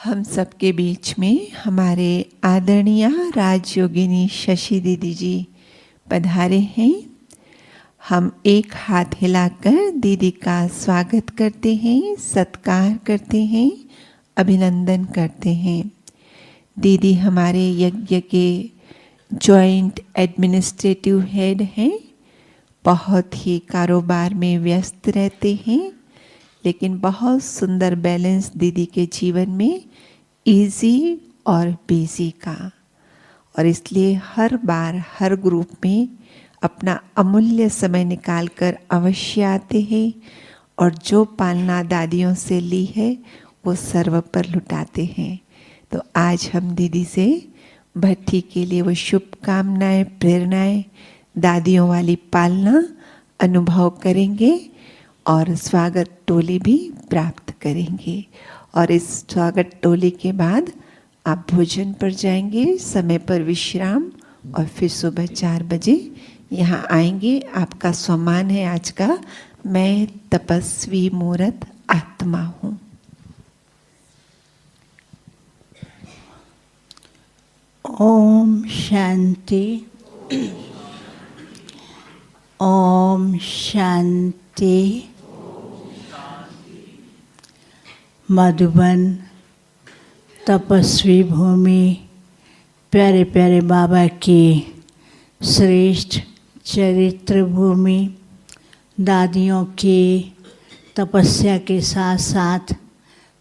हम सबके बीच में हमारे आदरणीय राजयोगिनी शशि दीदी जी पधारे हैं। हम एक हाथ हिलाकर दीदी का स्वागत करते हैं, सत्कार करते हैं, अभिनंदन करते हैं। दीदी हमारे यज्ञ के जॉइंट एडमिनिस्ट्रेटिव हेड हैं। बहुत ही कारोबार में व्यस्त रहते हैं, लेकिन बहुत सुंदर बैलेंस दीदी के जीवन में इजी और बिजी का, और इसलिए हर बार हर ग्रुप में अपना अमूल्य समय निकालकर अवश्य आते हैं और जो पालना दादियों से ली है वो सर्व पर लुटाते हैं। तो आज हम दीदी से भट्ठी के लिए वो शुभकामनाएं, प्रेरणाएं, दादियों वाली पालना अनुभव करेंगे और स्वागत टोली भी प्राप्त करेंगे। और इस स्वागत टोली के बाद आप भोजन पर जाएंगे, समय पर विश्राम, और फिर सुबह 4 बजे यहाँ आएंगे। आपका सम्मान है आज का। मैं तपस्वी मूर्त आत्मा हूँ। ओम शांति। ओम शांति। मधुबन तपस्वी भूमि, प्यारे प्यारे बाबा की श्रेष्ठ चरित्र भूमि, दादियों की तपस्या के साथ साथ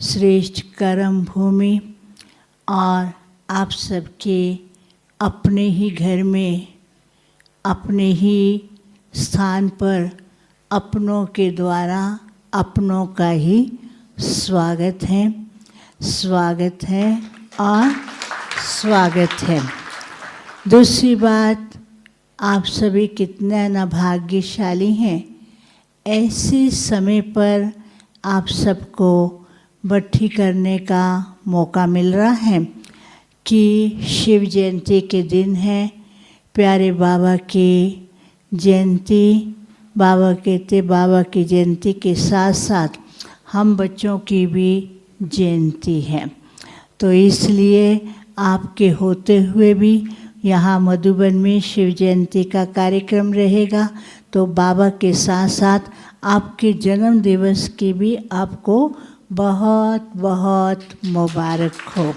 श्रेष्ठ कर्म भूमि, और आप सबके अपने ही घर में, अपने ही स्थान पर, अपनों के द्वारा अपनों का ही स्वागत है, स्वागत है और स्वागत है। दूसरी बात, आप सभी कितने न भाग्यशाली हैं। ऐसे समय पर आप सबको भट्ठी करने का मौका मिल रहा है कि शिव जयंती के दिन है, प्यारे बाबा की जयंती। बाबा कहते बाबा की जयंती के साथ साथ हम बच्चों की भी जयंती है, तो इसलिए आपके होते हुए भी यहाँ मधुबन में शिव जयंती का कार्यक्रम रहेगा। तो बाबा के साथ साथ आपके जन्म दिवस की भी आपको बहुत बहुत मुबारक हो।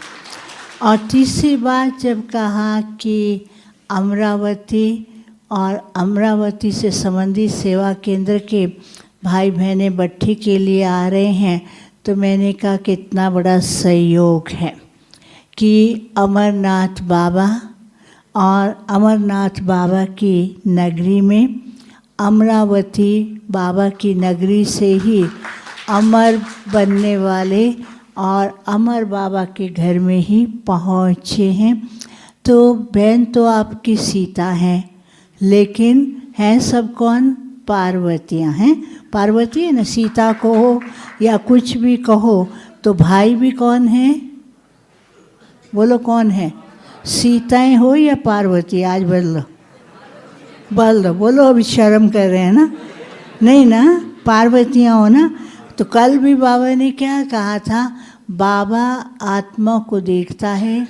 और तीसरी बात, जब कहा कि अमरावती और अमरावती से संबंधित सेवा केंद्र के भाई बहनें भट्ठी के लिए आ रहे हैं, तो मैंने कहा कितना बड़ा सहयोग है कि अमरनाथ बाबा और अमरनाथ बाबा की नगरी में, अमरावती बाबा की नगरी से ही अमर बनने वाले और अमर बाबा के घर में ही पहुँचे हैं। तो बहन तो आपकी सीता हैं, लेकिन हैं सब कौन? पार्वतियाँ हैं। पार्वती है न, सीता कहो या कुछ भी कहो, तो भाई भी कौन है? बोलो कौन है? सीताएं हो या पार्वती? आज बोल लो, बोल दो, बोलो। अभी शर्म कर रहे हैं ना? नहीं ना, पार्वतियाँ हो ना। तो कल भी बाबा ने क्या कहा था? बाबा आत्मा को देखता है,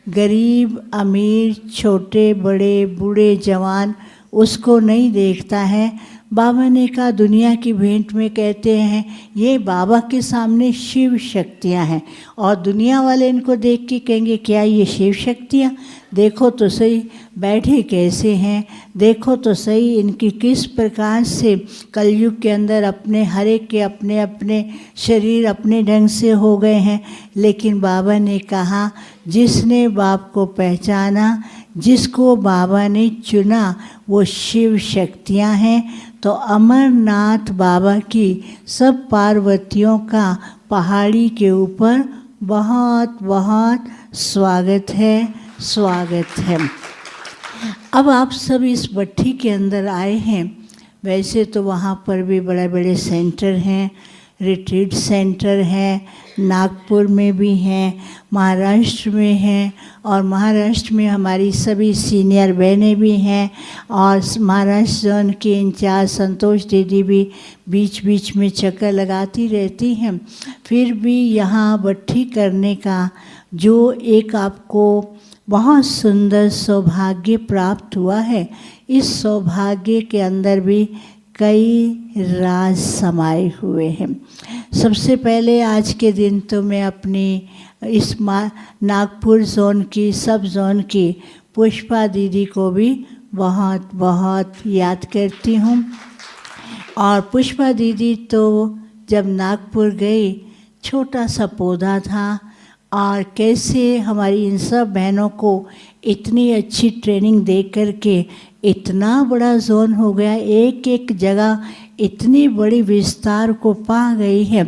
गरीब अमीर, छोटे बड़े, बूढ़े जवान, उसको नहीं देखता है। बाबा ने कहा दुनिया की भेंट में कहते हैं ये बाबा के सामने शिव शक्तियाँ हैं, और दुनिया वाले इनको देख के कहेंगे क्या ये शिव शक्तियाँ? देखो तो सही बैठे कैसे हैं, देखो तो सही इनकी किस प्रकार से कलयुग के अंदर अपने हर एक के अपने अपने शरीर अपने ढंग से हो गए हैं। लेकिन बाबा ने कहा जिसने बाप को पहचाना, जिसको बाबा ने चुना, वो शिव शक्तियाँ हैं। तो अमरनाथ बाबा की सब पार्वतियों का पहाड़ी के ऊपर बहुत बहुत स्वागत है, स्वागत है। अब आप सब इस भट्ठी के अंदर आए हैं। वैसे तो वहाँ पर भी बड़े बड़े सेंटर हैं, रिट्रीट सेंटर हैं, नागपुर में भी हैं, महाराष्ट्र में हैं, और महाराष्ट्र में हमारी सभी सीनियर बहनें भी हैं, और महाराष्ट्र जोन के इंचार्ज संतोष दीदी भी बीच बीच में चक्कर लगाती रहती हैं। फिर भी यहाँ भट्ठी करने का जो एक आपको बहुत सुंदर सौभाग्य प्राप्त हुआ है, इस सौभाग्य के अंदर भी कई राज समाये हुए हैं। सबसे पहले आज के दिन तो मैं अपनी इस नागपुर जोन की, सब जोन की पुष्पा दीदी को भी बहुत बहुत याद करती हूँ। और पुष्पा दीदी तो जब नागपुर गई, छोटा सा पौधा था, और कैसे हमारी इन सब बहनों को इतनी अच्छी ट्रेनिंग दे करके इतना बड़ा जोन हो गया, एक एक जगह इतनी बड़ी विस्तार को पा गई है,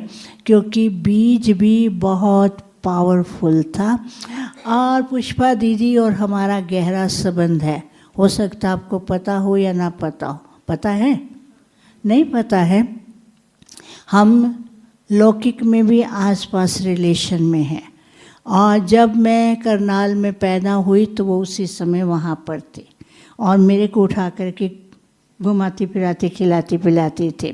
क्योंकि बीज भी बहुत पावरफुल था। और पुष्पा दीदी और हमारा गहरा संबंध है, हो सकता आपको पता हो या ना पता हो। पता है? नहीं पता है? हम लौकिक में भी आसपास रिलेशन में हैं, और जब मैं करनाल में पैदा हुई तो वो उसी समय वहाँ पर थे, और मेरे को उठा करके घुमाती फिराती खिलाती पिलाती थे।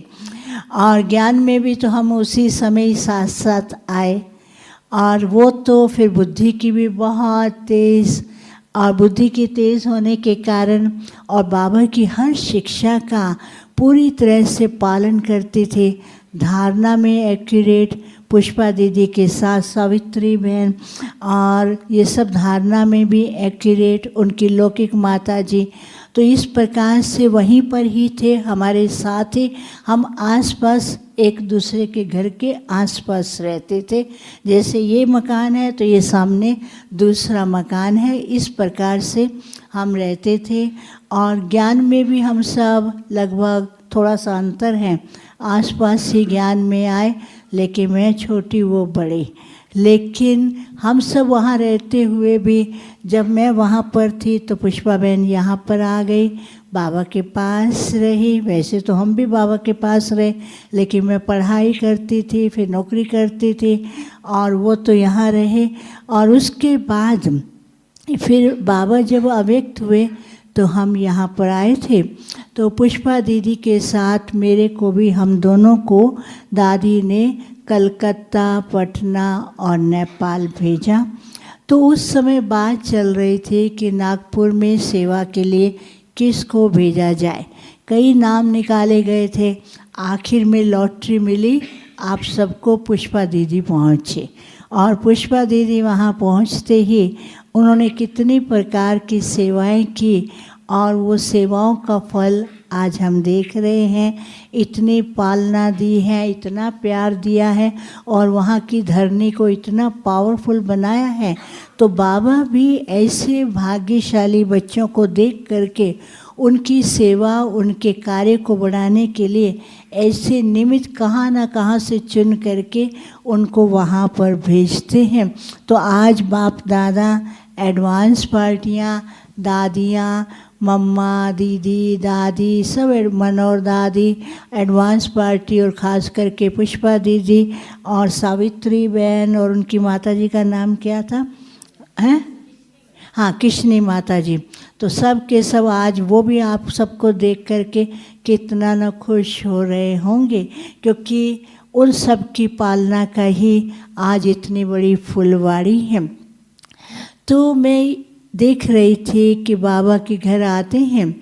और ज्ञान में भी तो हम उसी समय साथ साथ आए, और वो तो फिर बुद्धि की भी बहुत तेज़, और बुद्धि की तेज़ होने के कारण और बाबा की हर शिक्षा का पूरी तरह से पालन करते थे। धारणा में एक्यूरेट, पुष्पा दीदी के साथ सावित्री बहन, और ये सब धारणा में भी एक्यूरेट, उनकी लौकिक माता जी। तो इस प्रकार से वहीं पर ही थे, हमारे साथ ही, हम आसपास एक दूसरे के घर के आसपास रहते थे। जैसे ये मकान है तो ये सामने दूसरा मकान है, इस प्रकार से हम रहते थे। और ज्ञान में भी हम सब लगभग, थोड़ा सा अंतर है, आसपास ही ज्ञान में आए, लेकिन मैं छोटी वो बड़ी। लेकिन हम सब वहाँ रहते हुए भी, जब मैं वहाँ पर थी तो पुष्पा बहन यहाँ पर आ गई, बाबा के पास रही। वैसे तो हम भी बाबा के पास रहे, लेकिन मैं पढ़ाई करती थी, फिर नौकरी करती थी, और वो तो यहाँ रहे। और उसके बाद फिर बाबा जब अव्यक्त हुए तो हम यहाँ पर आए थे। तो पुष्पा दीदी के साथ मेरे को भी, हम दोनों को दादी ने कलकत्ता, पटना और नेपाल भेजा। तो उस समय बात चल रही थी कि नागपुर में सेवा के लिए किसको भेजा जाए। कई नाम निकाले गए थे, आखिर में लॉटरी मिली, आप सबको पुष्पा दीदी पहुँचे। और पुष्पा दीदी वहाँ पहुँचते ही उन्होंने कितनी प्रकार की सेवाएं की, और वो सेवाओं का फल आज हम देख रहे हैं। इतनी पालना दी है, इतना प्यार दिया है, और वहाँ की धरनी को इतना पावरफुल बनाया है। तो बाबा भी ऐसे भाग्यशाली बच्चों को देख करके उनकी सेवा, उनके कार्य को बढ़ाने के लिए ऐसे निमित्त कहाँ ना कहाँ से चुन करके उनको वहाँ पर भेजते हैं। तो आज बाप दादा, एडवांस पार्टियाँ, दादियाँ, मम्मा, दीदी, दादी, सब मनोहर दादी, एडवांस पार्टी, और ख़ास करके पुष्पा दीदी और सावित्री बहन, और उनकी माता जी का नाम क्या था? हैं? हाँ, किशनी माता जी। तो सब के सब आज वो भी आप सबको देख करके कितना न खुश हो रहे होंगे, क्योंकि उन सब की पालना का ही आज इतनी बड़ी फुलवाड़ी है। तो मैं देख रही थी कि बाबा के घर आते हैं,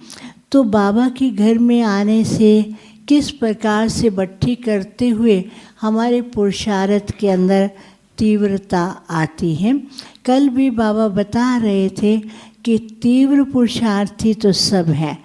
तो बाबा के घर में आने से किस प्रकार से भट्ठी करते हुए हमारे पुरुषार्थ के अंदर तीव्रता आती है। कल भी बाबा बता रहे थे कि तीव्र पुरुषार्थी तो सब है,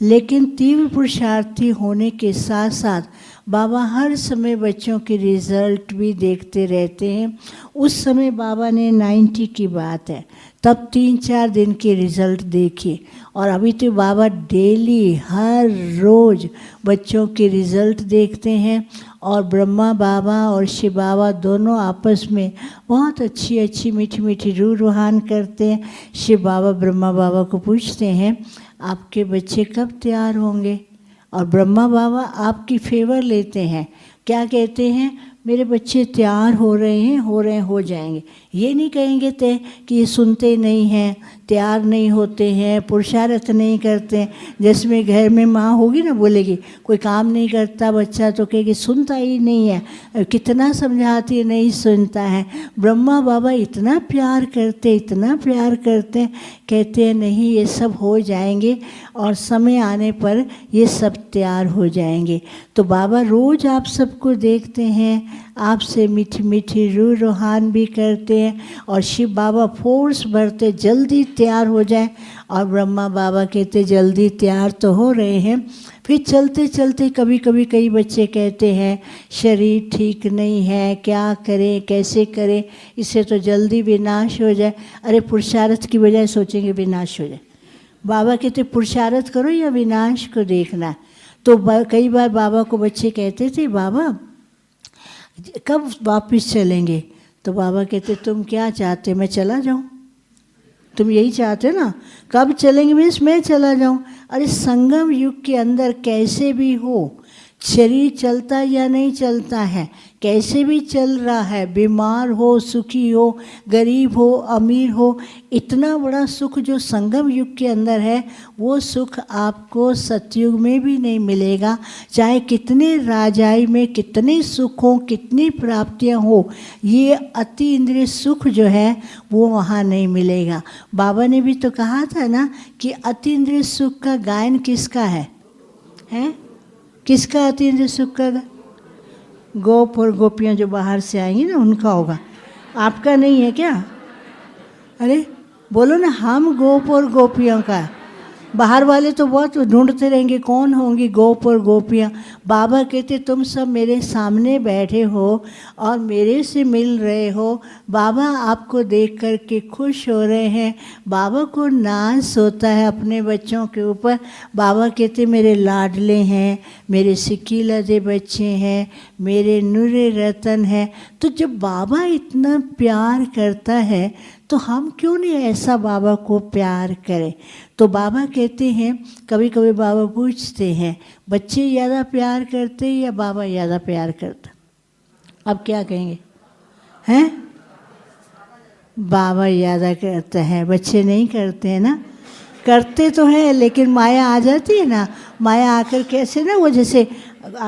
लेकिन तीव्र पुरुषार्थी होने के साथ साथ बाबा हर समय बच्चों के रिज़ल्ट भी देखते रहते हैं। उस समय बाबा ने 90 की बात है, तब 3-4 दिन के रिज़ल्ट देखिए, और अभी तो बाबा डेली हर रोज़ बच्चों के रिज़ल्ट देखते हैं। और ब्रह्मा बाबा और शिव बाबा दोनों आपस में बहुत अच्छी अच्छी मीठी मीठी रूह रुहान करते हैं। शिव बाबा ब्रह्मा बाबा को पूछते हैं, आपके बच्चे कब तैयार होंगे? और ब्रह्मा बाबा आपकी फेवर लेते हैं, क्या कहते हैं? मेरे बच्चे तैयार हो रहे हैं, हो जाएंगे। ये नहीं कहेंगे थे कि ये सुनते नहीं हैं, तैयार नहीं होते हैं, पुरुषार्थ नहीं करते हैं। जिसमें घर में माँ होगी ना, बोलेगी कोई काम नहीं करता बच्चा तो कहेगी सुनता ही नहीं है, कितना समझाती है नहीं सुनता है। ब्रह्मा बाबा इतना प्यार करते, इतना प्यार करते, कहते हैं नहीं ये सब हो जाएंगे और समय आने पर ये सब तैयार हो जाएंगे। तो बाबा रोज़ आप सबको देखते हैं, आपसे मीठी मीठी रूह रूहान भी करते हैं और शिव बाबा फोर्स भरते जल्दी तैयार हो जाए। और ब्रह्मा बाबा कहते जल्दी तैयार तो हो रहे हैं। फिर चलते चलते कभी कभी कई बच्चे कहते हैं शरीर ठीक नहीं है, क्या करें कैसे करें, इससे तो जल्दी विनाश हो जाए। अरे पुरुषार्थ की बजाय सोचेंगे विनाश हो जाए। बाबा कहते पुरुषार्थ करो या विनाश को देखना। तो कई बार बाबा को बच्चे कहते थे बाबा कब वापस चलेंगे, तो बाबा कहते तुम क्या चाहते मैं चला जाऊं, तुम यही चाहते ना, कब चलेंगे मीन्स मैं चला जाऊं। अरे संगम युग के अंदर कैसे भी हो, शरीर चलता या नहीं चलता है, कैसे भी चल रहा है, बीमार हो सुखी हो, गरीब हो अमीर हो, इतना बड़ा सुख जो संगम युग के अंदर है वो सुख आपको सतयुग में भी नहीं मिलेगा। चाहे कितने राजाई में कितने सुख हो, कितनी प्राप्तियां हो, ये अति इंद्रिय सुख जो है वो वहाँ नहीं मिलेगा। बाबा ने भी तो कहा था ना कि अति इंद्रिय सुख का गायन किसका है? किसका अति इंद्रिय सुख का? गोप और गोपियाँ जो बाहर से आएंगी ना उनका होगा, आपका नहीं है क्या? अरे बोलो ना, हम गोप और गोपियों का। बाहर वाले तो बहुत ढूंढते रहेंगे कौन होंगी गोप और गोपियाँ। बाबा कहते तुम सब मेरे सामने बैठे हो और मेरे से मिल रहे हो, बाबा आपको देख कर के खुश हो रहे हैं, बाबा को नाज होता है अपने बच्चों के ऊपर। बाबा कहते मेरे लाडले हैं, मेरे सिक्की लदे बच्चे हैं, मेरे नूरे रतन हैं। तो जब बाबा इतना प्यार करता है तो हम क्यों नहीं ऐसा बाबा को प्यार करें। तो बाबा कहते हैं, कभी कभी बाबा पूछते हैं बच्चे ज़्यादा प्यार करते या बाबा ज़्यादा प्यार करता? अब क्या कहेंगे? हैं बाबा ज़्यादा करता है, बच्चे नहीं करते हैं ना। करते तो हैं लेकिन माया आ जाती है ना, माया आकर कैसे ना वो जैसे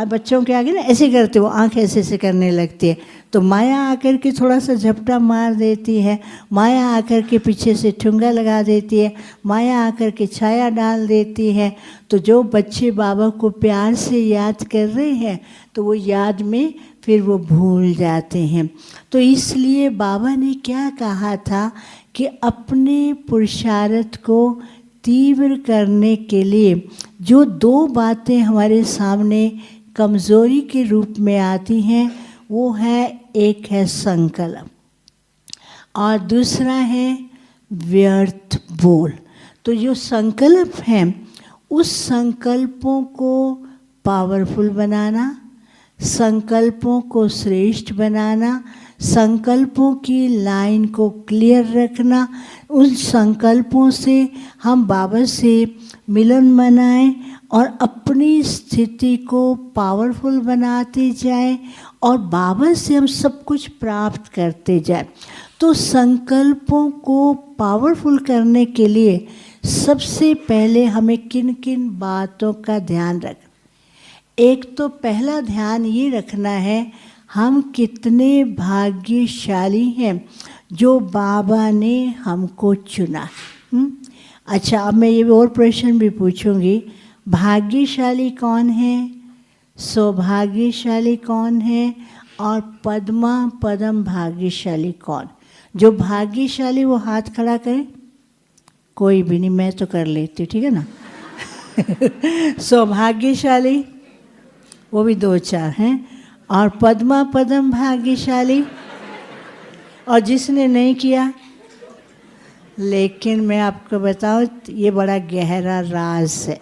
बच्चों के आगे ना ऐसे करते, वो आँख ऐसे ऐसे करने लगती है, तो माया आकर के थोड़ा सा झपटा मार देती है, माया आकर के पीछे से ठुंगा लगा देती है, माया आकर के छाया डाल देती है। तो जो बच्चे बाबा को प्यार से याद कर रहे हैं तो वो याद में फिर वो भूल जाते हैं। तो इसलिए बाबा ने क्या कहा था कि अपने पुरुषार्थ को तीव्र करने के लिए जो दो बातें हमारे सामने कमज़ोरी के रूप में आती हैं वो है, एक है संकल्प और दूसरा है व्यर्थ बोल। तो जो संकल्प हैं उस संकल्पों को पावरफुल बनाना, संकल्पों को श्रेष्ठ बनाना, संकल्पों की लाइन को क्लियर रखना, उन संकल्पों से हम बाबा से मिलन मनाएं और अपनी स्थिति को पावरफुल बनाते जाएं और बाबा से हम सब कुछ प्राप्त करते जाएं। तो संकल्पों को पावरफुल करने के लिए सबसे पहले हमें किन किन बातों का ध्यान रखना? एक तो पहला ध्यान ये रखना है हम कितने भाग्यशाली हैं जो बाबा ने हमको चुना। अच्छा, अब मैं ये और प्रश्न भी पूछूंगी, भाग्यशाली कौन है, सौभाग्यशाली कौन है और पदम भाग्यशाली कौन? जो भाग्यशाली वो हाथ खड़ा करे। कोई भी नहीं, मैं तो कर लेती, ठीक है ना। सौभाग्यशाली वो भी दो चार हैं, और पदम भाग्यशाली, और जिसने नहीं किया। लेकिन मैं आपको बताऊं ये बड़ा गहरा राज है।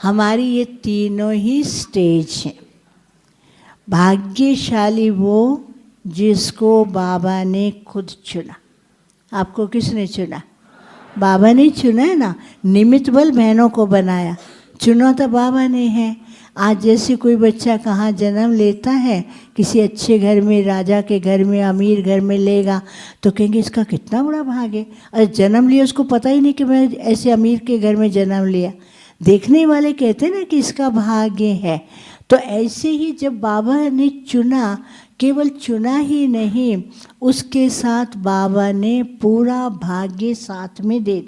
हमारी ये तीनों ही स्टेज हैं। भाग्यशाली वो जिसको बाबा ने खुद चुना। आपको किसने चुना? बाबा ने चुना है ना। निमित्त बल बहनों को बनाया, चुना तो बाबा ने है। आज जैसे कोई बच्चा कहाँ जन्म लेता है, किसी अच्छे घर में, राजा के घर में, अमीर घर में लेगा, तो कहेंगे इसका कितना बड़ा भाग्य है। अरे जन्म लिया, उसको पता ही नहीं कि मैं ऐसे अमीर के घर में जन्म लिया। देखने वाले कहते हैं ना कि इसका भाग्य है। तो ऐसे ही जब बाबा ने चुना, केवल चुना ही नहीं, उसके साथ बाबा ने पूरा भाग्य साथ में दे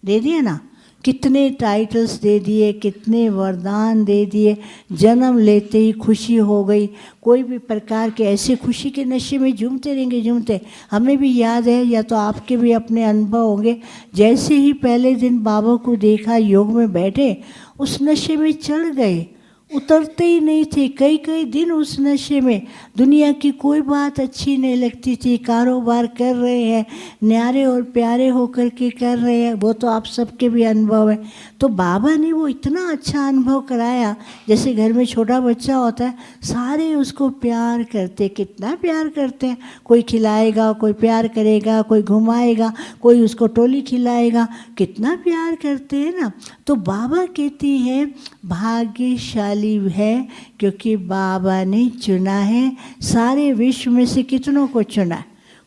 दिया ना। कितने टाइटल्स दे दिए, कितने वरदान दे दिए। जन्म लेते ही खुशी हो गई। कोई भी प्रकार के ऐसे खुशी के नशे में झूमते रहेंगे, झूमते। हमें भी याद है, या तो आपके भी अपने अनुभव होंगे, जैसे ही पहले दिन बाबा को देखा योग में बैठे, उस नशे में चढ़ गए, उतरते ही नहीं थे। कई कई दिन उस नशे में, दुनिया की कोई बात अच्छी नहीं लगती थी। कारोबार कर रहे हैं, न्यारे और प्यारे होकर के कर रहे हैं, वो तो आप सबके भी अनुभव है। तो बाबा ने वो इतना अच्छा अनुभव कराया, जैसे घर में छोटा बच्चा होता है, सारे उसको प्यार करते। कितना प्यार करते हैं। कोई खिलाएगा, कोई प्यार करेगा, कोई घुमाएगा, कोई उसको टोली खिलाएगा, कितना प्यार करते हैं ना। तो बाबा कहती है भाग्यशाली है, क्योंकि बाबा ने चुना है। सारे विश्व में से कितनों को चुना है?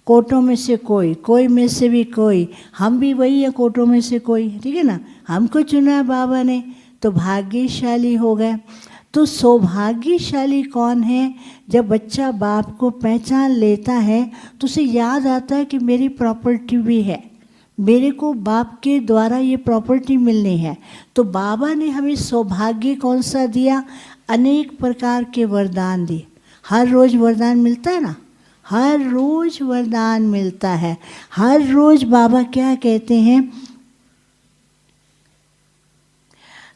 कोटों में से कोई में से भी कोई। हम भी वही है, कोटों में से कोई, ठीक है ना। हमको चुना है बाबा ने, तो भाग्यशाली हो गए। तो सौभाग्यशाली कौन है? जब बच्चा बाप को पहचान लेता है तो उसे याद आता है कि मेरी प्रॉपर्टी भी है, मेरे को बाप के द्वारा ये प्रॉपर्टी मिलनी है। तो बाबा ने हमें सौभाग्य कौन सा दिया? अनेक प्रकार के वरदान दिए। हर रोज़ वरदान मिलता है ना, हर रोज़ वरदान मिलता है। हर रोज़ बाबा क्या कहते हैं?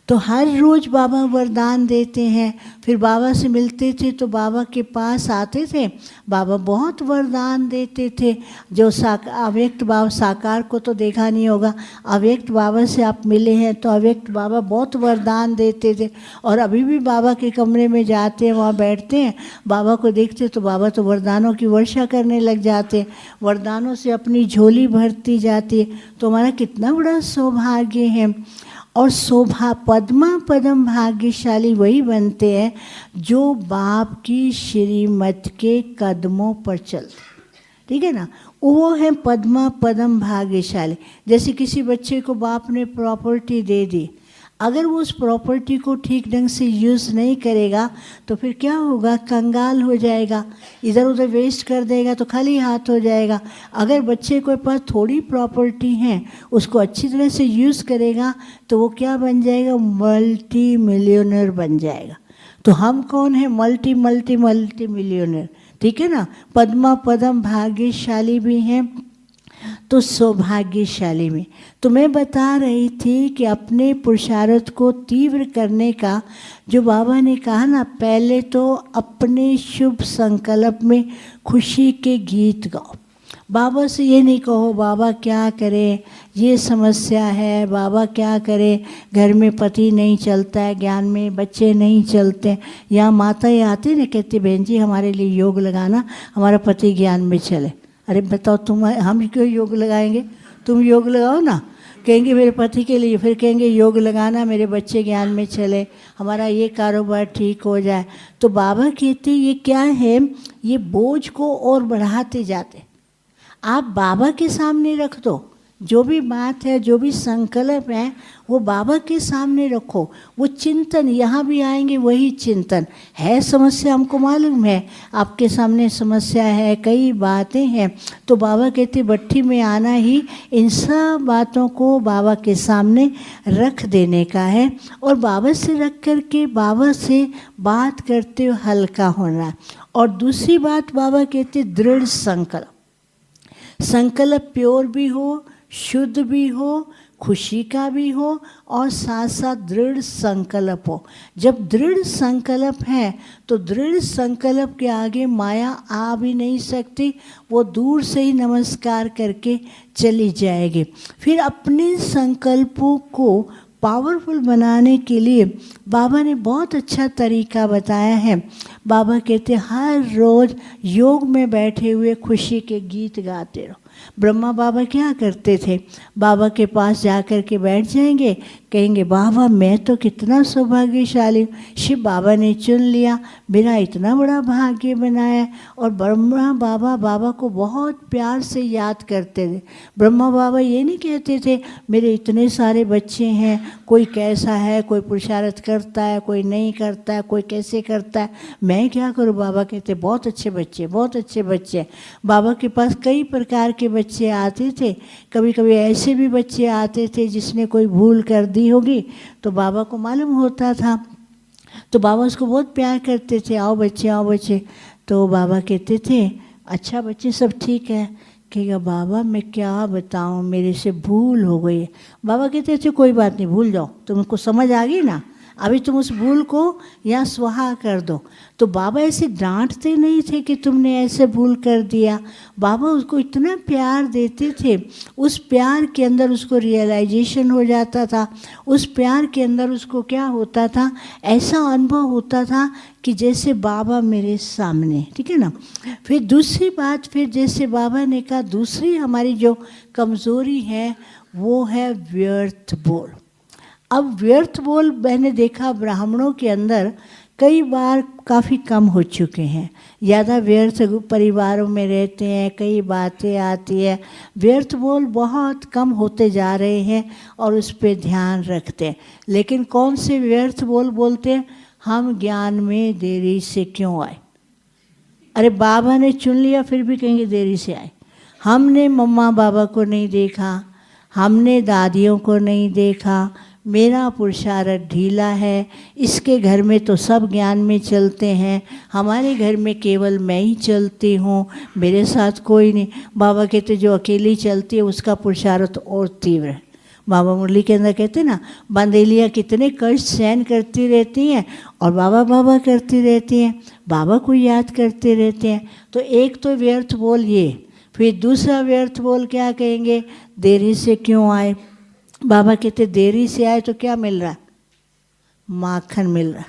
तो हर रोज़ बाबा वरदान देते हैं। फिर बाबा से मिलते थे तो बाबा के पास आते थे, बाबा बहुत वरदान देते थे। जो अव्यक्त बाबा, साकार को तो देखा नहीं होगा, अव्यक्त बाबा से आप मिले हैं तो अव्यक्त बाबा बहुत वरदान देते थे। और अभी भी बाबा के कमरे में जाते हैं, वहाँ बैठते हैं, बाबा को देखते तो बाबा तो वरदानों की वर्षा करने लग जाते हैं, वरदानों से अपनी झोली भरती जाती है। तो हमारा कितना बड़ा सौभाग्य है। और पद्मा पदम भाग्यशाली वही बनते हैं जो बाप की श्रीमत के कदमों पर चलते, ठीक है ना। वो है पद्मा पदम भाग्यशाली। जैसे किसी बच्चे को बाप ने प्रॉपर्टी दे दी, अगर वो उस प्रॉपर्टी को ठीक ढंग से यूज़ नहीं करेगा तो फिर क्या होगा? कंगाल हो जाएगा, इधर उधर वेस्ट कर देगा तो खाली हाथ हो जाएगा। अगर बच्चे के पास थोड़ी प्रॉपर्टी है, उसको अच्छी तरह से यूज़ करेगा तो वो क्या बन जाएगा? मल्टी मिलियनर बन जाएगा। तो हम कौन है? मल्टी मिलियनर, ठीक है ना। पद्मा पदम भाग्यशाली भी हैं। तो सौभाग्यशाली में तो मैं बता रही थी कि अपने पुरुषार्थ को तीव्र करने का जो बाबा ने कहा ना, पहले तो अपने शुभ संकल्प में खुशी के गीत गाओ। बाबा से ये नहीं कहो बाबा क्या करे, ये समस्या है, बाबा क्या करे, घर में पति नहीं चलता है, ज्ञान में बच्चे नहीं चलते। यहाँ माताएं आती ना, कहती बहन जी हमारे लिए योग लगाना, हमारा पति ज्ञान में चले। अरे बताओ तुम, हम क्यों योग लगाएंगे? तुम योग लगाओ ना। कहेंगे मेरे पति के लिए, फिर कहेंगे योग लगाना मेरे बच्चे ज्ञान में चले, हमारा ये कारोबार ठीक हो जाए। तो बाबा कहते ये क्या है? ये बोझ को और बढ़ाते जाते। आप बाबा के सामने रख दो, जो भी बात है, जो भी संकल्प है, वो बाबा के सामने रखो। वो चिंतन, यहाँ भी आएंगे वही चिंतन है। समस्या हमको मालूम है, आपके सामने समस्या है, कई बातें हैं, तो बाबा कहते भट्ठी में आना ही इन सब बातों को बाबा के सामने रख देने का है। और बाबा से रख कर के बाबा से बात करते हुए हल्का होना। और दूसरी बात बाबा कहते दृढ़ संकल्प। संकल्प प्योर भी हो, शुद्ध भी हो, खुशी का भी हो, और साथ साथ दृढ़ संकल्प हो। जब दृढ़ संकल्प है तो दृढ़ संकल्प के आगे माया आ भी नहीं सकती, वो दूर से ही नमस्कार करके चली जाएगी। फिर अपने संकल्पों को पावरफुल बनाने के लिए बाबा ने बहुत अच्छा तरीका बताया है। बाबा कहते हर रोज़ योग में बैठे हुए खुशी के गीत गाते रहो। ब्रह्मा बाबा क्या करते थे, बाबा के पास जाकर के बैठ जाएंगे, कहेंगे बाबा मैं तो कितना सौभाग्यशाली हूँ, शिव बाबा ने चुन लिया, मेरा इतना बड़ा भाग्य बनाया। और ब्रह्मा बाबा बाबा को बहुत प्यार से याद करते थे। ब्रह्मा बाबा ये नहीं कहते थे मेरे इतने सारे बच्चे हैं, कोई कैसा है, कोई पुरुषार्थ करता है, कोई नहीं करता है, कोई कैसे करता है, मैं क्या करूँ। बाबा कहते बहुत अच्छे बच्चे, बहुत अच्छे बच्चे। बाबा के पास कई प्रकार के बच्चे आते थे। कभी कभी ऐसे भी बच्चे आते थे जिसने कोई भूल कर दी होगी तो बाबा को मालूम होता था, तो बाबा उसको बहुत प्यार करते थे, आओ बच्चे आओ बच्चे। तो बाबा कहते थे अच्छा बच्चे सब ठीक है। कहेगा बाबा मैं क्या बताऊं, मेरे से भूल हो गई है। बाबा कहते थे कोई बात नहीं, भूल जाओ, तुमको समझ आ गई ना, अभी तुम उस भूल को यहाँ स्वाहा कर दो। तो बाबा ऐसे डांटते नहीं थे कि तुमने ऐसे भूल कर दिया। बाबा उसको इतना प्यार देते थे, उस प्यार के अंदर उसको रियलाइजेशन हो जाता था, उस प्यार के अंदर उसको क्या होता था, ऐसा अनुभव होता था कि जैसे बाबा मेरे सामने, ठीक है ना। फिर दूसरी बात, फिर जैसे बाबा ने कहा दूसरी हमारी जो कमज़ोरी है वो है व्यर्थ बोल। अब व्यर्थ बोल मैंने देखा ब्राह्मणों के अंदर कई बार काफ़ी कम हो चुके हैं। ज़्यादा व्यर्थ परिवारों में रहते हैं, कई बातें आती है, व्यर्थ बोल बहुत कम होते जा रहे हैं और उस पर ध्यान रखते हैं। लेकिन कौन से व्यर्थ बोल बोलते हैं, हम ज्ञान में देरी से क्यों आए। अरे बाबा ने चुन लिया फिर भी कहेंगे देरी से आए। हमने मम्मा बाबा को नहीं देखा, हमने दादियों को नहीं देखा, मेरा पुरुषार्थ ढीला है, इसके घर में तो सब ज्ञान में चलते हैं, हमारे घर में केवल मैं ही चलती हूँ, मेरे साथ कोई नहीं। बाबा कहते जो अकेली चलती है उसका पुरुषार्थ और तीव्र है। बाबा मुरली के अंदर कहते ना बंदेलियाँ कितने कष्ट सहन करती रहती हैं और बाबा बाबा करती रहती हैं, बाबा को याद करते रहते हैं। तो एक तो व्यर्थ बोल ये, फिर दूसरा व्यर्थ बोल क्या कहेंगे, देरी से क्यों आए। बाबा कहते देरी से आए तो क्या मिल रहा, माखन मिल रहा।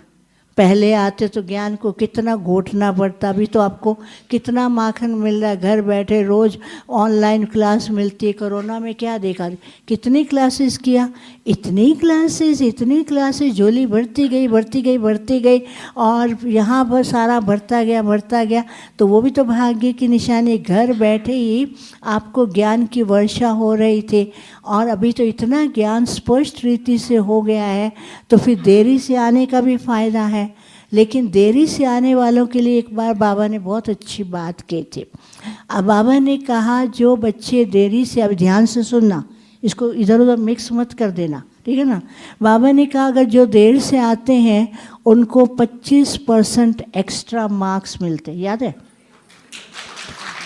पहले आते तो ज्ञान को कितना घोटना पड़ता, अभी तो आपको कितना माखन मिल रहा है, घर बैठे रोज़ ऑनलाइन क्लास मिलती है। कोरोना में क्या देखा, कितनी क्लासेस किया, इतनी क्लासेस, झोली बढ़ती गई बढ़ती गई बढ़ती गई और यहाँ पर सारा बढ़ता गया। तो वो भी तो भाग्य की निशानी, घर बैठे ही आपको ज्ञान की वर्षा हो रही थी और अभी तो इतना ज्ञान स्पष्ट रीति से हो गया है। तो फिर देरी से आने का भी फ़ायदा है। लेकिन देरी से आने वालों के लिए एक बार बाबा ने बहुत अच्छी बात की थी। अब बाबा ने कहा जो बच्चे देरी से, अब ध्यान से सुनना, इसको इधर उधर मिक्स मत कर देना, ठीक है ना। बाबा ने कहा अगर जो देर से आते हैं उनको 25% एक्स्ट्रा मार्क्स मिलते, याद है।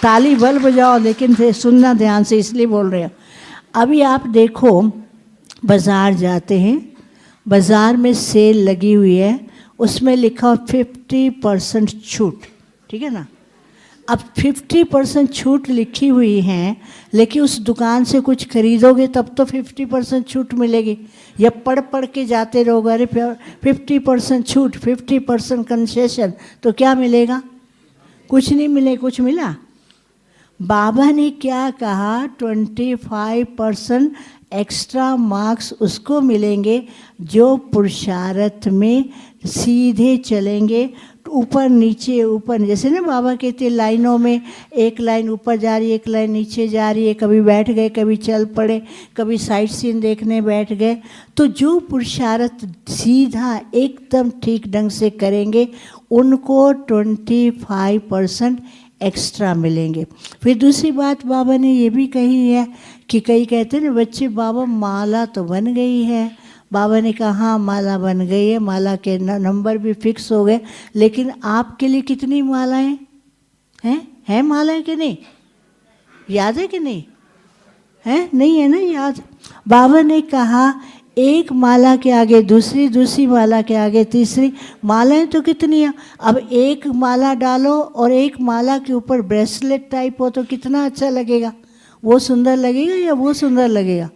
ताली बल बजाओ, लेकिन फिर सुनना ध्यान से, इसलिए बोल रहे हैं। अभी आप देखो बाज़ार जाते हैं, बाज़ार में सेल लगी हुई है, उसमें लिखा 50% छूट, ठीक है ना। अब 50% छूट लिखी हुई है, लेकिन उस दुकान से कुछ खरीदोगे तब तो 50% छूट मिलेगी, या पढ़ के जाते रहोगे अरे 50% छूट, 50% कंसेशन, तो क्या मिलेगा, कुछ नहीं मिले। कुछ मिला। बाबा ने क्या कहा, 25% एक्स्ट्रा मार्क्स उसको मिलेंगे जो पुरुषार्थ में सीधे चलेंगे, ऊपर नीचे, जैसे ना बाबा कहते लाइनों में एक लाइन ऊपर जा रही है, एक लाइन नीचे जा रही है, कभी बैठ गए, कभी चल पड़े, कभी साइट सीन देखने बैठ गए। तो जो पुरुषार्थ सीधा एकदम ठीक ढंग से करेंगे उनको 25% एक्स्ट्रा मिलेंगे। फिर दूसरी बात बाबा ने ये भी कही है कि कई कहते हैं ना बच्चे बाबा माला तो बन गई है। बाबा ने कहा हाँ माला बन गई है, माला के नंबर भी फिक्स हो गए, लेकिन आपके लिए कितनी मालाएं हैं मालाएं कि नहीं, याद है कि नहीं है, नहीं है ना याद। बाबा ने कहा एक माला के आगे दूसरी, दूसरी माला के आगे तीसरी, मालाएं तो कितनी है। अब एक माला डालो और एक माला के ऊपर ब्रेसलेट टाइप हो तो कितना अच्छा लगेगा, वो सुंदर लगेगा या वो सुंदर लगेगा।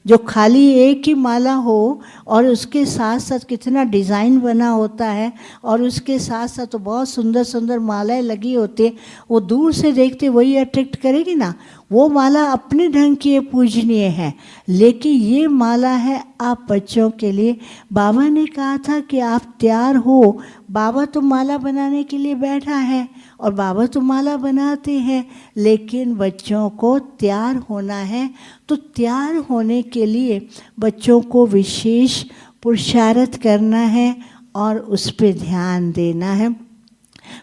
जो खाली एक ही माला हो और उसके साथ साथ कितना डिज़ाइन बना होता है और उसके साथ साथ तो बहुत सुंदर सुंदर मालाएं लगी होती है, वो दूर से देखते वही अट्रैक्ट करेगी ना। वो माला अपने ढंग की ये पूजनीय है, लेकिन ये माला है आप बच्चों के लिए। बाबा ने कहा था कि आप तैयार हो, बाबा तो माला बनाने के लिए बैठा है और बाबा तो माला बनाते हैं, लेकिन बच्चों को तैयार होना है। तो तैयार होने के लिए बच्चों को विशेष पुरुषार्थ करना है और उस पर ध्यान देना है।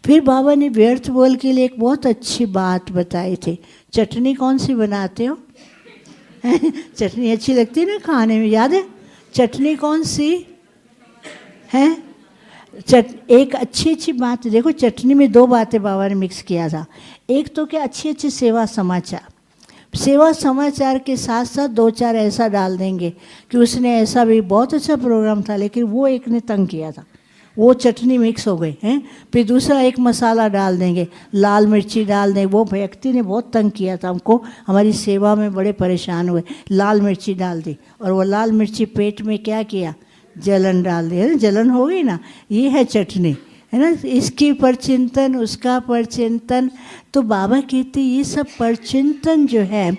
फिर बाबा ने व्यर्थ बोल के लिए एक बहुत अच्छी बात बताई थी। चटनी कौन सी बनाते हो? चटनी अच्छी लगती है ना खाने में, याद है? चटनी कौन सी है? एक अच्छी बात देखो, चटनी में दो बातें बाबा ने मिक्स किया था। एक तो क्या अच्छी सेवा समाचार, सेवा समाचार के साथ साथ दो चार ऐसा डाल देंगे कि उसने ऐसा भी बहुत अच्छा प्रोग्राम था लेकिन वो एक ने तंग किया था, वो चटनी मिक्स हो गई है। फिर दूसरा एक मसाला डाल देंगे, लाल मिर्ची डाल देंगे, वो व्यक्ति ने बहुत तंग किया था हमको, हमारी सेवा में बड़े परेशान हुए, लाल मिर्ची डाल दी और वो लाल मिर्ची पेट में क्या किया, जलन डाल दी, है ना, जलन हो गई ना। ये है चटनी, है ना, इसकी परचिंतन उसका परचिंतन। तो बाबा कहते ये सब परचिंतन जो है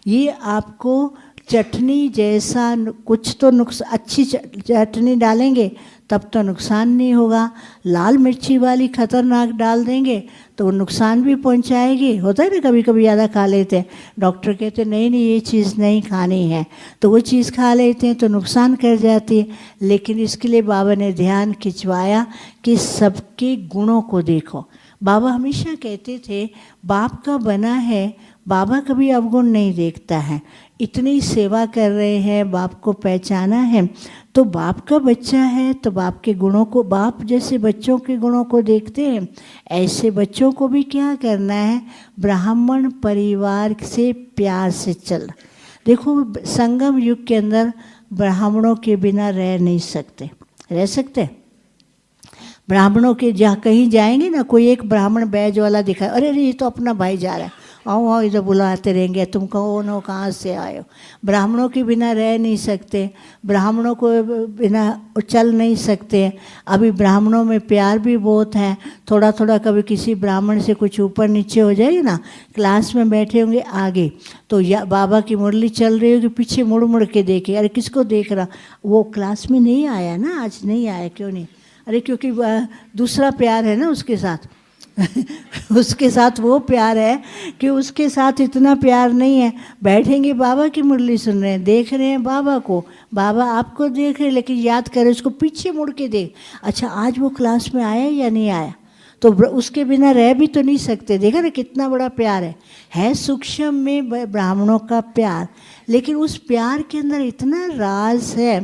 ये आपको चटनी जैसा कुछ तो अच्छी चटनी डालेंगे तब तो नुकसान नहीं होगा, लाल मिर्ची वाली खतरनाक डाल देंगे तो वो नुकसान भी पहुंचाएगी। होता है ना, कभी कभी ज़्यादा खा लेते हैं, डॉक्टर कहते हैं नहीं ये चीज़ नहीं खानी है, तो वो चीज़ खा लेते हैं तो नुकसान कर जाती है। लेकिन इसके लिए बाबा ने ध्यान खिंचवाया कि सबके गुणों को देखो। बाबा हमेशा कहते थे बाप का बना है, बाबा कभी अवगुण नहीं देखता है। इतनी सेवा कर रहे हैं, बाप को पहचाना है तो बाप का बच्चा है तो बाप के गुणों को, बाप जैसे बच्चों के गुणों को देखते हैं, ऐसे बच्चों को भी क्या करना है, ब्राह्मण परिवार से प्यार से चलना। देखो संगम युग के अंदर ब्राह्मणों के बिना रह नहीं सकते, रह सकते? ब्राह्मणों के जहाँ कहीं जाएंगे ना, कोई एक ब्राह्मण बैज वाला दिखाए, अरे ये तो अपना भाई जा रहा है, आओ आओ इधर बुलाते रहेंगे, तुम कौन हो, कहाँ से आए हो। ब्राह्मणों के बिना रह नहीं सकते, ब्राह्मणों को बिना चल नहीं सकते। अभी ब्राह्मणों में प्यार भी बहुत है, थोड़ा थोड़ा कभी किसी ब्राह्मण से कुछ ऊपर नीचे हो जाएगी ना, क्लास में बैठे होंगे आगे तो या बाबा की मुरली चल रही होगी, पीछे मुड़ मुड़ के देखे, अरे किसको देख रहा, वो क्लास में नहीं आया ना, आज नहीं आया, क्यों नहीं, अरे क्योंकि दूसरा प्यार है ना उसके साथ उसके साथ वो प्यार है कि उसके साथ इतना प्यार नहीं है। बैठेंगे बाबा की मुरली सुन रहे हैं, देख रहे हैं बाबा को, बाबा आपको देख रहे हैं, लेकिन याद करें उसको पीछे मुड़ के देख, अच्छा आज वो क्लास में आया या नहीं आया, तो उसके बिना रह भी तो नहीं सकते। देखा ना कितना बड़ा प्यार है सूक्ष्म में ब्राह्मणों का प्यार, लेकिन उस प्यार के अंदर इतना राज है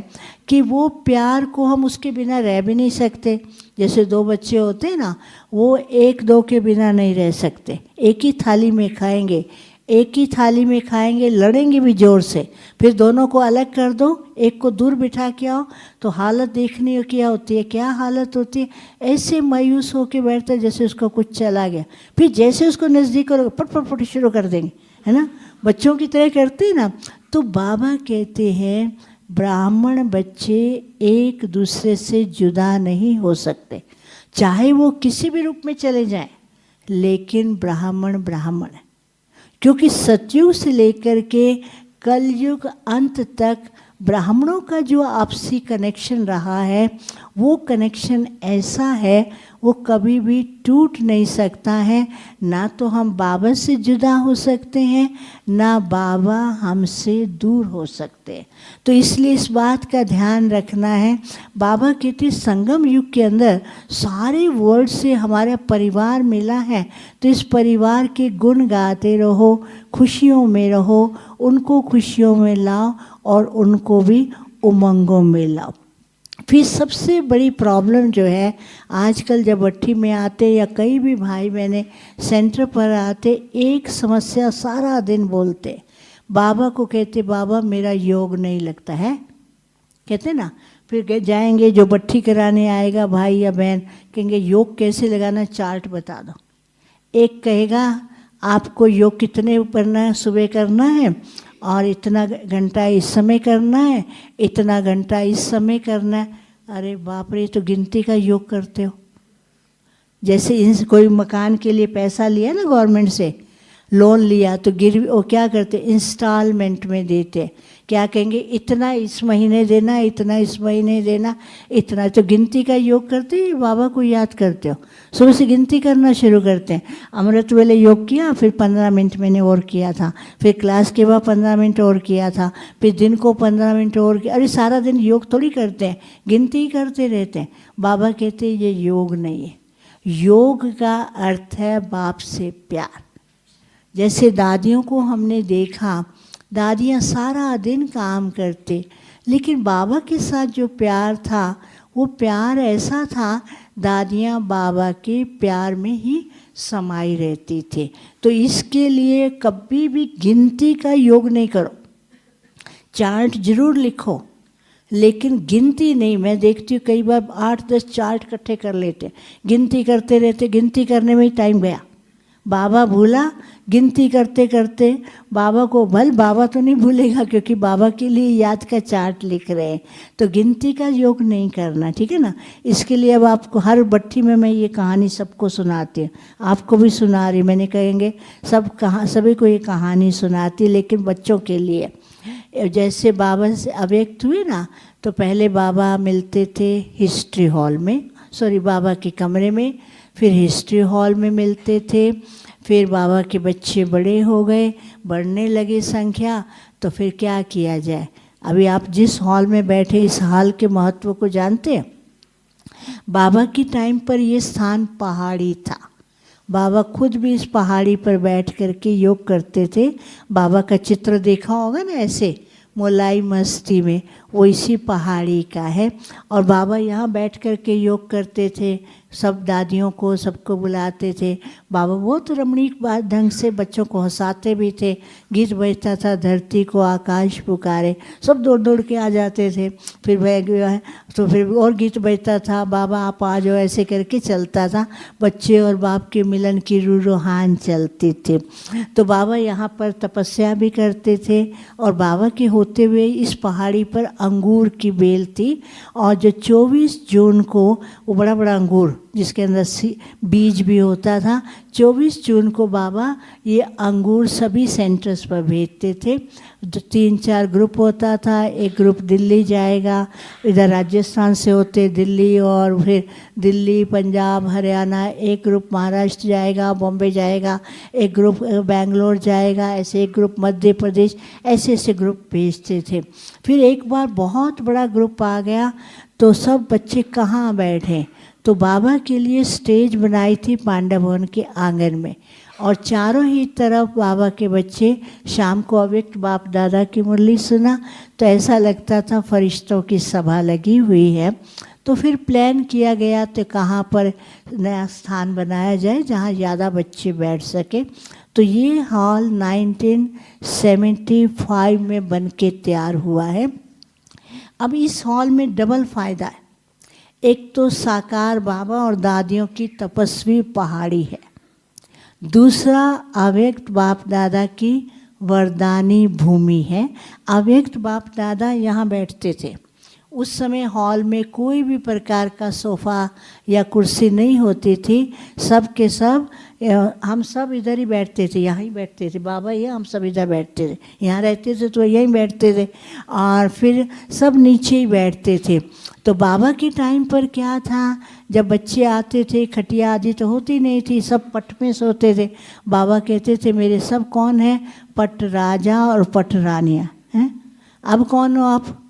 कि वो प्यार को हम उसके बिना रह भी नहीं सकते। जैसे दो बच्चे होते हैं ना, वो एक दो के बिना नहीं रह सकते, एक ही थाली में खाएंगे, एक ही थाली में खाएंगे, लड़ेंगे भी जोर से, फिर दोनों को अलग कर दो, एक को दूर बिठा के आओ तो हालत देखनी हो क्या होती है, क्या हालत होती है, ऐसे मायूस होके बैठता है जैसे उसको कुछ चला गया। फिर जैसे उसको नज़दीक करो पट पट पट शुरू कर देंगे, है ना, बच्चों की तरह करते हैं ना। तो बाबा कहते हैं ब्राह्मण बच्चे एक दूसरे से जुदा नहीं हो सकते, चाहे वो किसी भी रूप में चले जाएं, लेकिन ब्राह्मण ब्राह्मण है। क्योंकि सतयुग से लेकर के कलयुग अंत तक ब्राह्मणों का जो आपसी कनेक्शन रहा है, वो कनेक्शन ऐसा है वो कभी भी टूट नहीं सकता है। ना तो हम बाबा से जुदा हो सकते हैं, ना बाबा हमसे दूर हो सकते हैं। तो इसलिए इस बात का ध्यान रखना है। बाबा कहते संगम युग के अंदर सारे वर्ल्ड से हमारा परिवार मिला है, तो इस परिवार के गुण गाते रहो, खुशियों में रहो, उनको खुशियों में लाओ और उनको भी उमंगों में लाओ। फिर सबसे बड़ी प्रॉब्लम जो है आजकल जब भट्टी में आते या कई भी भाई बहने सेंटर पर आते, एक समस्या सारा दिन बोलते, बाबा को कहते बाबा मेरा योग नहीं लगता है, कहते ना। फिर जाएंगे जो भट्टी कराने आएगा भाई या बहन, कहेंगे योग कैसे लगाना चार्ट बता दो। एक कहेगा आपको योग कितने करना है, सुबह करना है और इतना घंटा इस समय करना है, इतना घंटा इस समय करना है। अरे बाप रे, तो गिनती का योग करते हो। जैसे कोई मकान के लिए पैसा लिया ना गवर्नमेंट से, लोन लिया, तो गिरवी वो क्या करते, इंस्टॉलमेंट में देते। क्या कहेंगे, इतना इस महीने देना, इतना इस महीने देना, इतना। तो गिनती का योग करते हैं, बाबा को याद करते हो, सुबह से गिनती करना शुरू करते हैं। अमृत वेले योग किया, फिर 15 मिनट मैंने और किया था, फिर क्लास के बाद 15 मिनट और किया था, फिर दिन को 15 मिनट और किया। अरे सारा दिन योग थोड़ी करते हैं, गिनती ही करते रहते हैं। बाबा कहते हैं ये योग नहीं है। योग का अर्थ है बाप से प्यार। जैसे दादियों को हमने देखा, दादियाँ सारा दिन काम करते, लेकिन बाबा के साथ जो प्यार था वो प्यार ऐसा था, दादियाँ बाबा के प्यार में ही समाई रहती थी। तो इसके लिए कभी भी गिनती का योग नहीं करो। चार्ट जरूर लिखो, लेकिन गिनती नहीं। मैं देखती हूँ कई बार 8-10 चार्ट इकट्ठे कर लेते, गिनती करते रहते, गिनती करने में ही टाइम गया। बाबा भूला, गिनती करते करते बाबा को बाबा तो नहीं भूलेगा, क्योंकि बाबा के लिए याद का चार्ट लिख रहे हैं। तो गिनती का योग नहीं करना, ठीक है ना। इसके लिए अब आपको हर बट्टी में मैं ये कहानी सबको सुनाती हूँ, आपको भी सुना रही। मैंने कहेंगे सभी को ये कहानी सुनाती, लेकिन बच्चों के लिए। जैसे बाबा से अव्यक्त हुए ना, तो पहले बाबा मिलते थे हिस्ट्री हॉल में, बाबा के कमरे में, फिर हिस्ट्री हॉल में मिलते थे। फिर बाबा के बच्चे बड़े हो गए, बढ़ने लगे संख्या, तो फिर क्या किया जाए। अभी आप जिस हॉल में बैठे, इस हॉल के महत्व को जानते हैं। बाबा की टाइम पर ये स्थान पहाड़ी था। बाबा खुद भी इस पहाड़ी पर बैठ करके योग करते थे। बाबा का चित्र देखा होगा ना, ऐसे मोलाई मस्ती में, वो इसी पहाड़ी का है। और बाबा यहाँ बैठ कर के योग करते थे, सब दादियों को सबको बुलाते थे। बाबा बहुत रमणीक ढंग से बच्चों को हंसाते भी थे। गीत बजता था, धरती को आकाश पुकारे, सब दौड़ दौड़ के आ जाते थे। फिर वह तो फिर और गीत बजता था, बाबा आप आ जाओ, ऐसे करके चलता था। बच्चे और बाप के मिलन की रूहान चलती थी। तो बाबा यहाँ पर तपस्या भी करते थे। और बाबा के होते हुए इस पहाड़ी पर अंगूर की बेल थी, और जो 24 जून को वो बड़ा बड़ा अंगूर जिसके अंदर बीज भी होता था, 24 जून को बाबा ये अंगूर सभी सेंटर्स पर भेजते थे। 3-4 ग्रुप होता था। एक ग्रुप दिल्ली जाएगा, इधर राजस्थान से होते दिल्ली, और फिर दिल्ली, पंजाब, हरियाणा। एक ग्रुप महाराष्ट्र जाएगा, बॉम्बे जाएगा। एक ग्रुप बेंगलोर जाएगा, ऐसे एक ग्रुप मध्य प्रदेश, ऐसे ऐसे ग्रुप भेजते थे। फिर एक बार बहुत बड़ा ग्रुप आ गया, तो सब बच्चे कहाँ बैठे, तो बाबा के लिए स्टेज बनाई थी पांडव भवन के आंगन में, और चारों ही तरफ बाबा के बच्चे। शाम को अव्यक्त बाप दादा की मुरली सुना, तो ऐसा लगता था फरिश्तों की सभा लगी हुई है। तो फिर प्लान किया गया तो कहाँ पर नया स्थान बनाया जाए जहाँ ज़्यादा बच्चे बैठ सके। तो ये हॉल 1975 में बन के तैयार हुआ है। अब इस हॉल में डबल फ़ायदा है। एक तो साकार बाबा और दादियों की तपस्वी पहाड़ी है, दूसरा अव्यक्त बाप दादा की वरदानी भूमि है। अव्यक्त बाप दादा यहाँ बैठते थे। उस समय हॉल में कोई भी प्रकार का सोफ़ा या कुर्सी नहीं होती थी। सब के सब हम सब इधर ही बैठते थे, यहाँ ही बैठते थे। बाबा ये हम सब इधर बैठते थे, यहाँ रहते थे तो यहीं बैठते थे, और फिर सब नीचे ही बैठते थे। तो बाबा के टाइम पर क्या था, जब बच्चे आते थे, खटिया आदि तो होती नहीं थी, सब पट में सोते थे। बाबा कहते थे मेरे सब कौन है, पट राजा और पट रानियाँ हैं। अब कौन हो आप?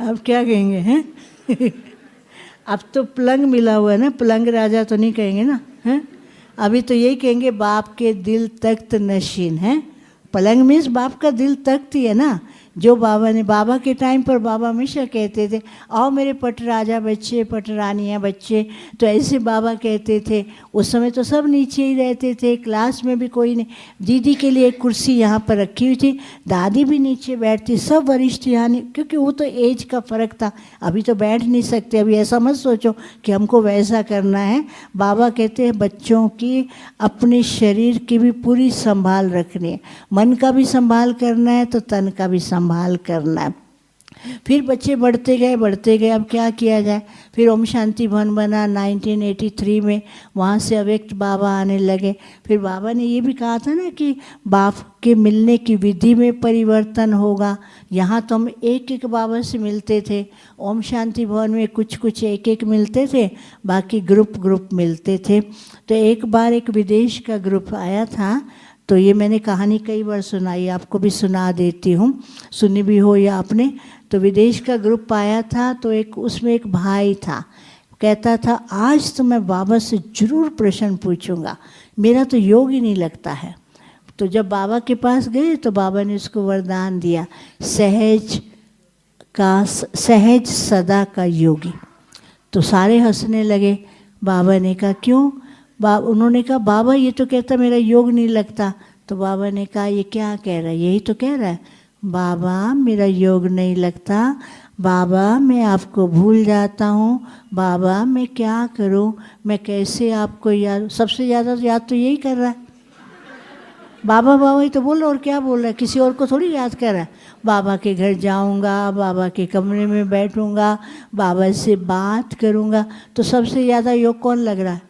अब क्या कहेंगे हैं? अब तो पलंग मिला हुआ है ना, पलंग राजा तो नहीं कहेंगे ना, हैं? अभी तो यही कहेंगे बाप के दिल तख्त नशीन है। पलंग मीन्स बाप का दिल तख्त ही है ना, जो बाबा के टाइम पर बाबा हमेशा कहते थे आओ मेरे पट राजा बच्चे, पट रानियाँ बच्चे, तो ऐसे बाबा कहते थे। उस समय तो सब नीचे ही रहते थे, क्लास में भी कोई नहीं। दीदी के लिए एक कुर्सी यहाँ पर रखी हुई थी, दादी भी नीचे बैठती, सब वरिष्ठ यहाँ नहीं, क्योंकि वो तो एज का फ़र्क था। अभी तो बैठ नहीं सकते, अभी ऐसा मत सोचो कि हमको वैसा करना है। बाबा कहते हैं बच्चों की अपने शरीर की भी पूरी संभाल रखनी है, मन का भी संभाल करना है तो तन का भी संभाल करना है। फिर बच्चे बढ़ते गए, अब क्या किया जाए। फिर ओम शांति भवन बना 1983 में, वहाँ से अव्यक्त बाबा आने लगे। फिर बाबा ने ये भी कहा था ना कि बाप के मिलने की विधि में परिवर्तन होगा। यहाँ तो हम एक एक बाबा से मिलते थे, ओम शांति भवन में कुछ एक एक मिलते थे, बाकी ग्रुप मिलते थे। तो एक बार एक विदेश का ग्रुप आया था, तो ये मैंने कहानी कई बार सुनाई, आपको भी सुना देती हूँ, सुनी भी हो या आपने। तो विदेश का ग्रुप आया था, तो उसमें एक भाई था, कहता था आज तो मैं बाबा से ज़रूर प्रश्न पूछूंगा, मेरा तो योग ही नहीं लगता है। तो जब बाबा के पास गए तो बाबा ने उसको वरदान दिया, सहज सदा का योगी। तो सारे हंसने लगे। बाबा ने कहा क्यों? उन्होंने कहा बाबा ये तो कहता मेरा योग नहीं लगता। तो बाबा ने कहा ये क्या कह रहा है? यही तो कह रहा है, बाबा मेरा योग नहीं लगता, बाबा मैं आपको भूल जाता हूँ, बाबा मैं क्या करूँ, मैं कैसे आपको याद। सबसे ज़्यादा याद तो यही कर रहा है, बाबा ही तो बोल रहा, और क्या बोल रहा है, किसी और को थोड़ी याद कर रहा है। बाबा के घर जाऊंगा, बाबा के कमरे में बैठूंगा, बाबा से बात करूंगा। तो सबसे ज़्यादा योग कौन लग रहा है?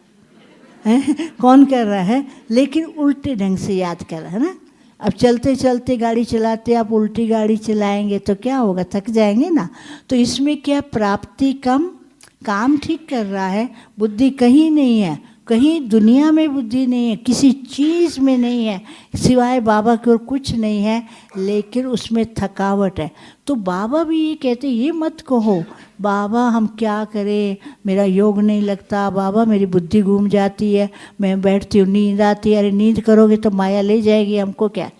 कौन कर रहा है? लेकिन उल्टे ढंग से याद कर रहा है ना। अब चलते चलते गाड़ी चलाते आप उल्टी गाड़ी चलाएंगे तो क्या होगा, थक जाएंगे ना। तो इसमें क्या, प्राप्ति कम, काम ठीक कर रहा है, बुद्धि कहीं नहीं है, कहीं दुनिया में बुद्धि नहीं है, किसी चीज़ में नहीं है, सिवाय बाबा के और कुछ नहीं है, लेकिन उसमें थकावट है। तो बाबा भी ये कहते ये मत कहो बाबा हम क्या करें, मेरा योग नहीं लगता, बाबा मेरी बुद्धि घूम जाती है, मैं बैठती हूँ नींद आती है। अरे नींद करोगे तो माया ले जाएगी, हमको क्या,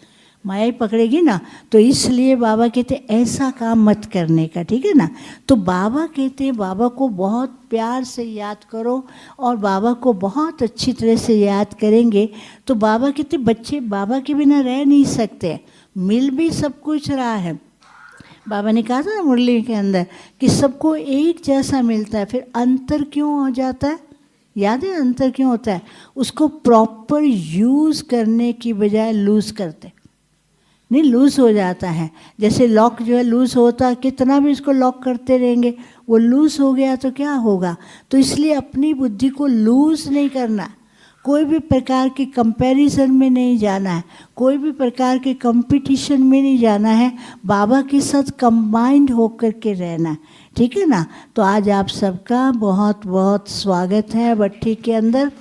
माया ही पकड़ेगी ना। तो इसलिए बाबा कहते ऐसा काम मत करने का, ठीक है ना। तो बाबा कहते हैं बाबा को बहुत प्यार से याद करो, और बाबा को बहुत अच्छी तरह से याद करेंगे तो बाबा कहते बच्चे बाबा के बिना रह नहीं सकते। मिल भी सब कुछ रहा है, बाबा ने कहा था ना मुरली के अंदर कि सबको एक जैसा मिलता है, फिर अंतर क्यों हो जाता है, याद है अंतर क्यों होता है? उसको प्रॉपर यूज़ करने की बजाय लूज़ करते, नहीं लूज़ हो जाता है। जैसे लॉक जो है लूज़ होता है, कितना भी इसको लॉक करते रहेंगे वो लूज़ हो गया तो क्या होगा। तो इसलिए अपनी बुद्धि को लूज़ नहीं करना, कोई भी प्रकार के कंपैरिजन में नहीं जाना है, कोई भी प्रकार के कंपटीशन में नहीं जाना है, बाबा के साथ कंबाइंड होकर के रहना है, ठीक है ना। तो आज आप सबका बहुत बहुत स्वागत है भट्ठी के अंदर,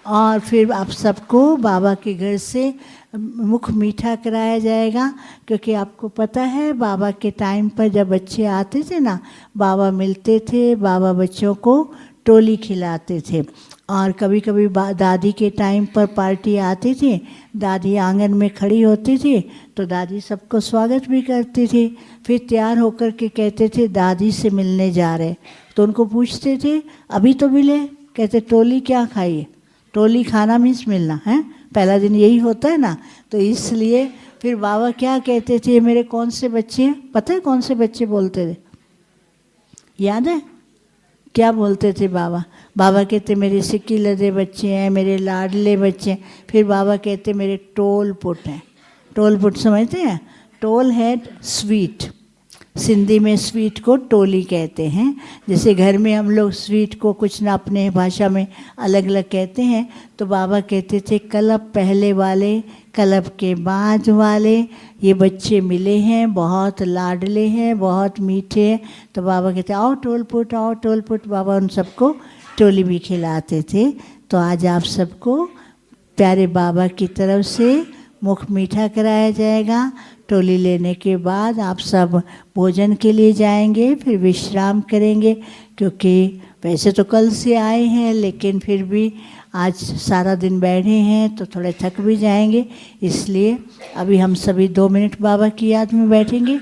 और फिर आप सबको बाबा के घर से मुख मीठा कराया जाएगा। क्योंकि आपको पता है बाबा के टाइम पर जब बच्चे आते थे ना, बाबा मिलते थे, बाबा बच्चों को टोली खिलाते थे। और कभी कभी दादी के टाइम पर पार्टी आती थी, दादी आंगन में खड़ी होती थी तो दादी सबको स्वागत भी करती थी। फिर तैयार होकर के कहते थे दादी से मिलने जा रहे, तो उनको पूछते थे अभी तो मिले, कहते टोली क्या खाइए, टोली खाना मीन्स मिलना है, पहला दिन यही होता है ना। तो इसलिए फिर बाबा क्या कहते थे, मेरे कौन से बच्चे हैं, पता है कौन से बच्चे बोलते थे, याद है क्या बोलते थे बाबा? बाबा कहते मेरे सिक्की लदे बच्चे हैं, मेरे लाडले बच्चे हैं। फिर बाबा कहते मेरे टोल पुट हैं। टोल पुट समझते हैं? टोल है स्वीट, सिंधी में स्वीट को टोली कहते हैं। जैसे घर में हम लोग स्वीट को कुछ ना अपने भाषा में अलग अलग कहते हैं, तो बाबा कहते थे कलब पहले वाले, कलब के बाद वाले, ये बच्चे मिले हैं, बहुत लाडले हैं, बहुत मीठे हैं। तो बाबा कहते आओ टोल पुट, आओ टोल पुट। बाबा उन सबको टोली भी खिलाते थे। तो आज आप सबको प्यारे बाबा की तरफ से मुख मीठा कराया जाएगा। टोली लेने के बाद आप सब भोजन के लिए जाएंगे, फिर विश्राम करेंगे, क्योंकि वैसे तो कल से आए हैं लेकिन फिर भी आज सारा दिन बैठे हैं तो थोड़े थक भी जाएंगे। इसलिए अभी हम सभी 2 मिनट बाबा की याद में बैठेंगे,